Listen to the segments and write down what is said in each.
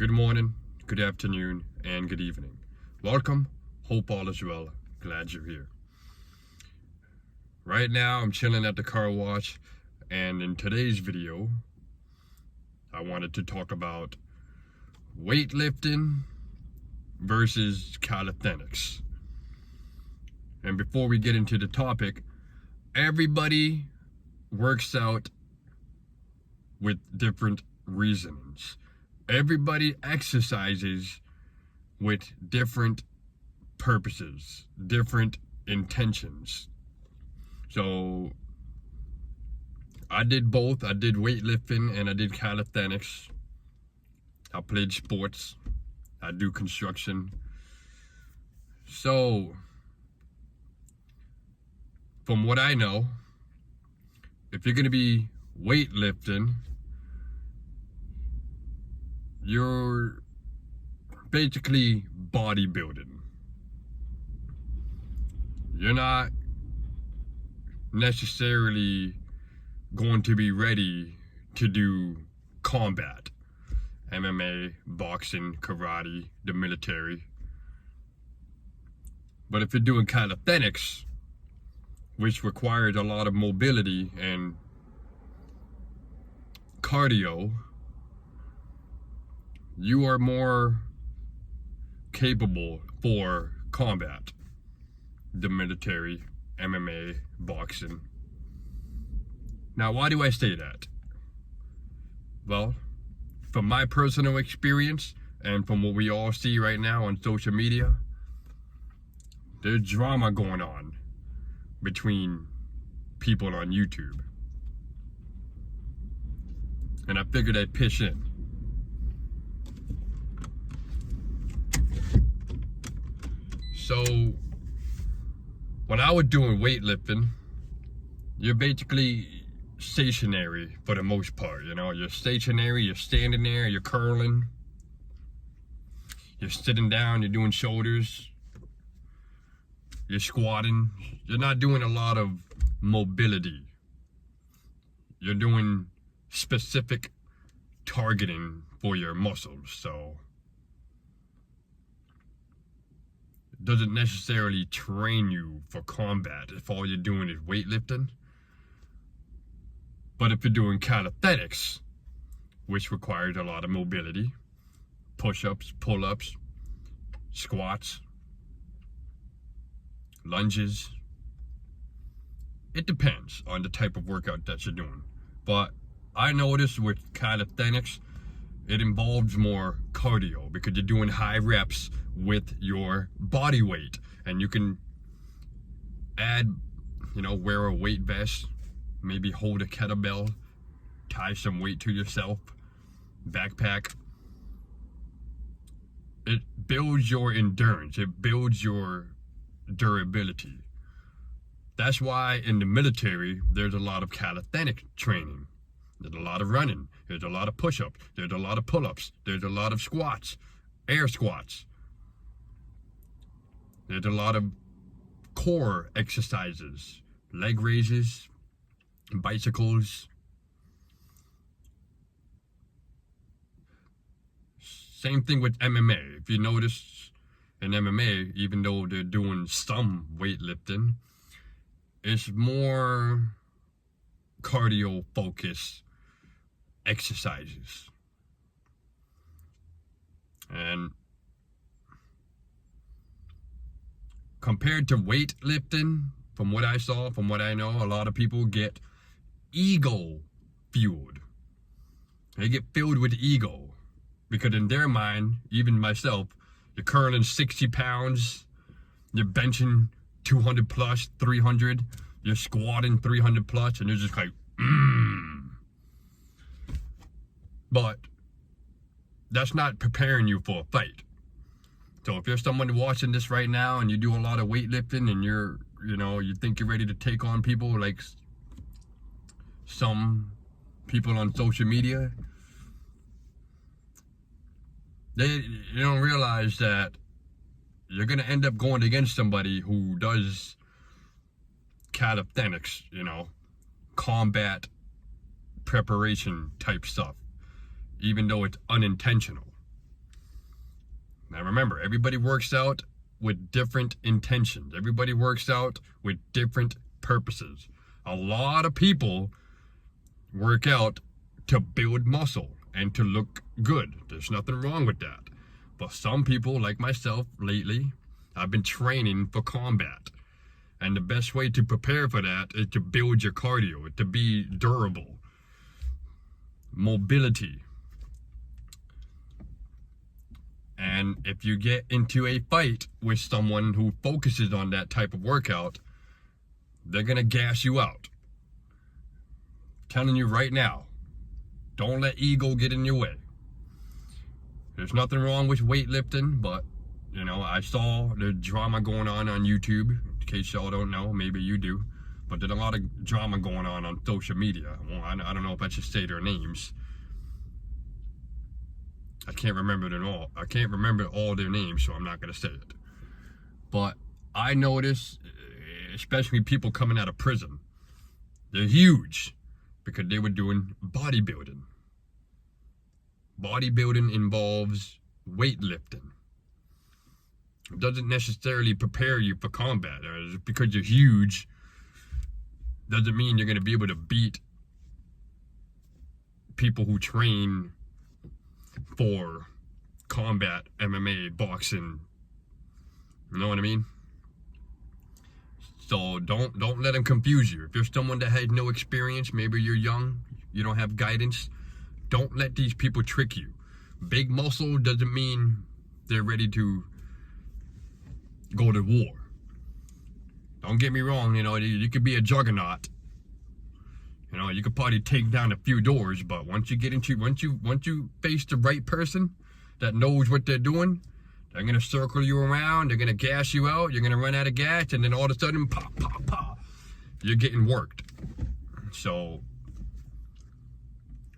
Good morning, good afternoon, and good evening. Welcome. Hope all is well. Glad you're here. Right now, I'm chilling at the car wash, and in today's video, I wanted to talk about weightlifting versus calisthenics. And before we get into the topic, everybody works out with different reasons. Everybody exercises with different purposes, different intentions. So I did both. I did weightlifting and I did calisthenics. I played sports. I do construction. So from what I know, if you're going to be weightlifting, you're basically bodybuilding. You're not necessarily going to be ready to do combat, MMA, boxing, karate, the military. But if you're doing calisthenics, which requires a lot of mobility and cardio, you are more capable for combat, the military, MMA, boxing. Now, why do I say that? Well, from my personal experience and from what we all see right now on social media, there's drama going on between people on YouTube. And I figured I'd pitch in. So, when I was doing weightlifting, you're basically stationary for the most part. You know, you're stationary, you're standing there, you're curling, you're sitting down, you're doing shoulders, you're squatting. You're not doing a lot of mobility. You're doing specific targeting for your muscles. So it doesn't necessarily train you for combat if all you're doing is weightlifting. But if you're doing calisthenics, which requires a lot of mobility, push-ups, pull-ups, squats, lunges, it depends on the type of workout that you're doing. But I noticed with calisthenics, it involves more cardio because you're doing high reps with your body weight. And you can add, wear a weight vest, maybe hold a kettlebell, tie some weight to yourself, backpack. It builds your endurance. It builds your durability. That's why in the military, there's a lot of calisthenic training. There's a lot of running. There's a lot of push-ups. There's a lot of pull-ups. There's a lot of squats, air squats. There's a lot of core exercises, leg raises, bicycles. Same thing with MMA. If you notice in MMA, even though they're doing some weightlifting, it's more cardio focused exercises. And compared to weightlifting, from what I saw, from what I know, a lot of people get ego fueled. They get filled with ego because in their mind, even myself, you're curling 60 pounds, you're benching 200 plus, 300, you're squatting 300 plus, and you're just like, But that's not preparing you for a fight. So if you're someone watching this right now and you do a lot of weightlifting and you think you're ready to take on people like some people on social media, you don't realize that you're going to end up going against somebody who does calisthenics, combat preparation type stuff, even though it's unintentional. Now remember, everybody works out with different intentions. Everybody works out with different purposes. A lot of people work out to build muscle and to look good. There's nothing wrong with that. But some people, like myself lately, I've been training for combat. And the best way to prepare for that is to build your cardio, to be durable, mobility. And if you get into a fight with someone who focuses on that type of workout, they're gonna gas you out. I'm telling you right now, don't let ego get in your way. There's nothing wrong with weightlifting, but you know, I saw the drama going on YouTube. In case y'all don't know, maybe you do, but there's a lot of drama going on social media. Well, I don't know if I should say their names. I can't remember them all. I can't remember all their names, so I'm not gonna say it. But I noticed, especially people coming out of prison, they're huge because they were doing bodybuilding. Bodybuilding involves weightlifting. It doesn't necessarily prepare you for combat. Just because you're huge doesn't mean you're gonna be able to beat people who train for combat, MMA, boxing. You know what I mean? So don't let them confuse you. If you're someone that has no experience, maybe you're young, you don't have guidance, don't let these people trick you. Big muscle doesn't mean they're ready to go to war. Don't get me wrong, you know, you could be a juggernaut. You know, you could probably take down a few doors, but once you face the right person that knows what they're doing, they're gonna circle you around, they're gonna gas you out, you're gonna run out of gas, and then all of a sudden, pop, pop, pop, you're getting worked. So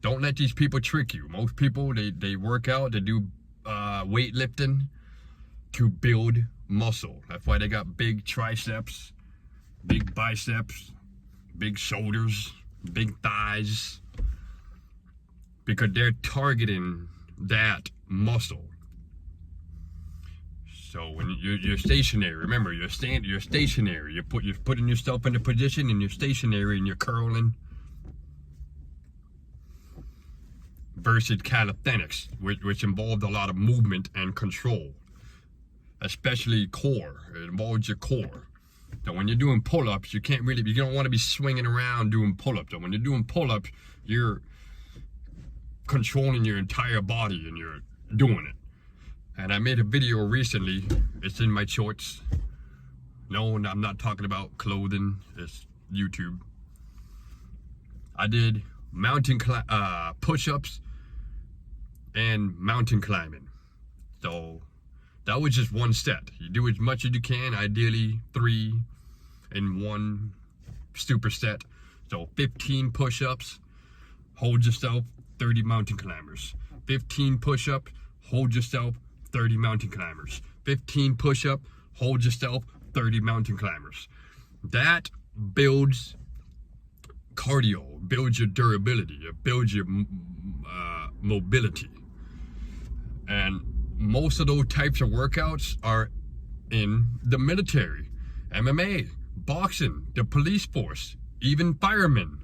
don't let these people trick you. Most people, they work out, they do weightlifting to build muscle. That's why they got big triceps, big biceps, big shoulders, big thighs, because they're targeting that muscle. So when you're stationary, remember you're stationary. You're putting yourself in a position and you're stationary and you're curling. Versus calisthenics, which involved a lot of movement and control, especially core. It involves your core. So when you're doing pull-ups, you don't want to be swinging around doing pull-ups. So when you're doing pull-ups, you're controlling your entire body and you're doing it. And I made a video recently. It's in my shorts. No, I'm not talking about clothing. It's YouTube. I did push-ups and mountain climbing. So that was just one set. You do as much as you can, ideally 3 in one superset. So 15 push-ups, hold yourself, 30 mountain climbers. 15 push-ups, hold yourself, 30 mountain climbers. 15 push-up, hold yourself, 30 mountain climbers. That builds cardio, builds your durability, it builds your mobility. And most of those types of workouts are in the military, MMA, boxing, the police force, even firemen.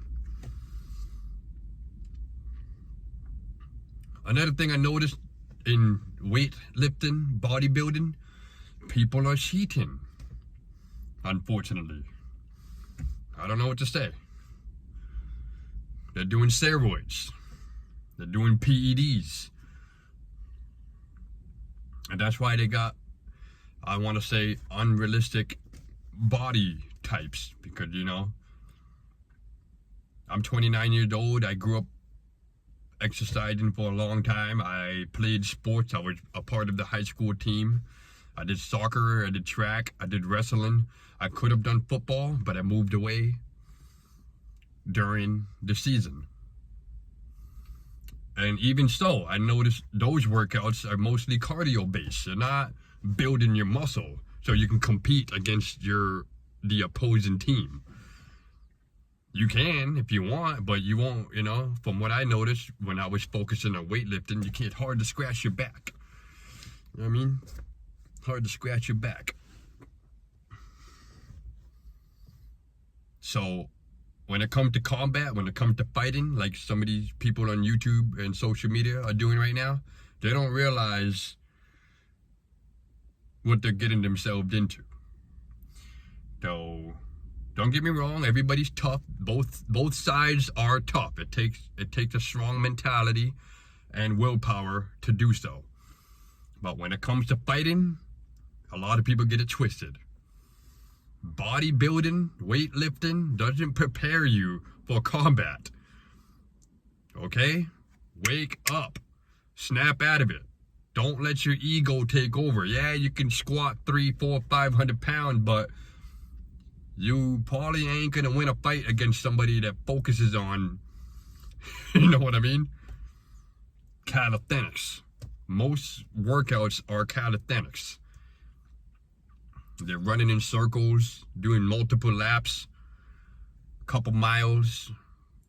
Another thing I noticed in weightlifting, bodybuilding, people are cheating, unfortunately. I don't know what to say. They're doing steroids. They're doing PEDs. And that's why they got, I want to say, unrealistic body types. Because, you know, I'm 29 years old. I grew up exercising for a long time. I played sports. I was a part of the high school team. I did soccer. I did track. I did wrestling. I could have done football, but I moved away during the season. And even so, I noticed those workouts are mostly cardio based. They're not building your muscle so you can compete against the opposing team. You can if you want, but you won't, you know. From what I noticed when I was focusing on weightlifting, it's hard to scratch your back. You know what I mean? Hard to scratch your back. So when it comes to combat, when it comes to fighting, like some of these people on YouTube and social media are doing right now, they don't realize what they're getting themselves into. So don't get me wrong, everybody's tough. Both sides are tough. It takes a strong mentality and willpower to do so. But when it comes to fighting, a lot of people get it twisted. Bodybuilding, weightlifting doesn't prepare you for combat. Okay? Wake up. Snap out of it. Don't let your ego take over. Yeah, you can squat 300, 400, 500 pounds, but you probably ain't gonna win a fight against somebody that focuses on, you know what I mean? Calisthenics. Most workouts are calisthenics. They're running in circles, doing multiple laps, a couple miles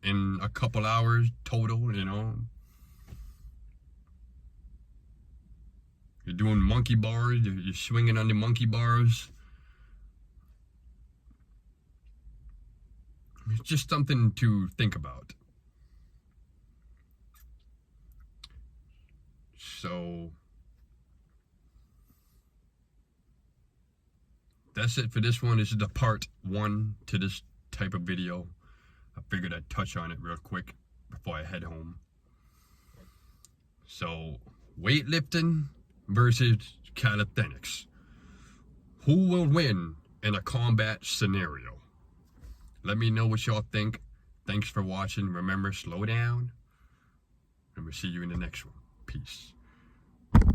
in a couple hours total, you know. You're doing monkey bars, you're swinging on the monkey bars. It's just something to think about. So that's it for this one. This is the part 1 to this type of video. I figured I'd touch on it real quick before I head home. So, weightlifting versus calisthenics. Who will win in a combat scenario? Let me know what y'all think. Thanks for watching. Remember, slow down. And we'll see you in the next one. Peace.